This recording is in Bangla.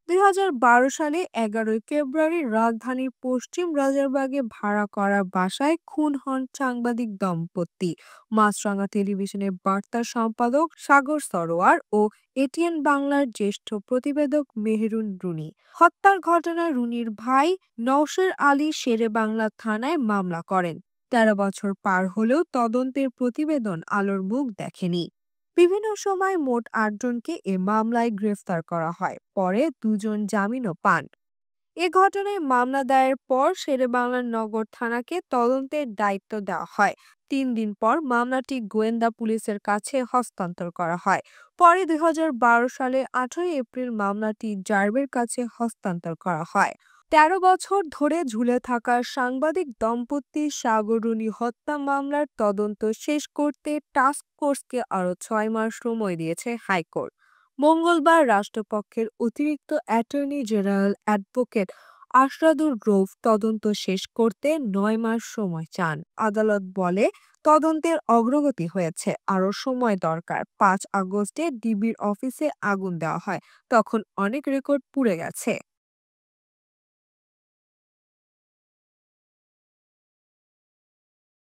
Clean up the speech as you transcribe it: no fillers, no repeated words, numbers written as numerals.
২০১২ সালে ১১ই ফেব্রুয়ারি রাজধানীর পশ্চিম রাজারবাগে ভাড়া করা বাসায় খুন হন সাংবাদিক দম্পতি। মাছরাঙা টেলিভিশনের বার্তা সম্পাদক সাগর সরোয়ার ও এটিএন বাংলার জ্যেষ্ঠ প্রতিবেদক মেহেরুন রুনি। হত্যার ঘটনায় রুনির ভাই নওশের আলী শেরেবাংলা থানায় মামলা করেন। ১৩ বছর পার হলেও তদন্তের প্রতিবেদন আলোর মুখ দেখেনি। বিভিন্ন সময় মোট ৮ জনকে এ মামলায় গ্রেফতার করা হয়, পরে ২ জন জামিনও পান। এ ঘটনায় মামলা দায়ের পর শেরেবাংলা নগর থানাকে তদন্তের দায়িত্ব দেওয়া হয়। ৩ দিন পর মামলাটি গোয়েন্দা পুলিশের কাছে হস্তান্তর করা হয়। পরে ২০১২ সালে ১৮ এপ্রিল মামলাটি র্যাবের কাছে হস্তান্তর করা হয়। ১৩ বছর ধরে ঝুলে থাকা সাংবাদিক দম্পতি সাগর রুনি হত্যা মামলার তদন্ত শেষ করতে টাস্ক ফোর্সকে আরও ৬ মাস সময় দিয়েছে হাইকোর্ট। মঙ্গলবার রাষ্ট্রপক্ষের অতিরিক্ত অ্যাটর্নি জেনারেল অ্যাডভোকেট আশরাদুর রউফ তদন্ত শেষ করতে ৯ মাস সময় চান। আদালত বলে, তদন্তের অগ্রগতি হয়েছে, আরও সময় দরকার। ৫ আগস্টে ডিবির অফিসে আগুন দেওয়া হয়, তখন অনেক রেকর্ড পুড়ে গেছে।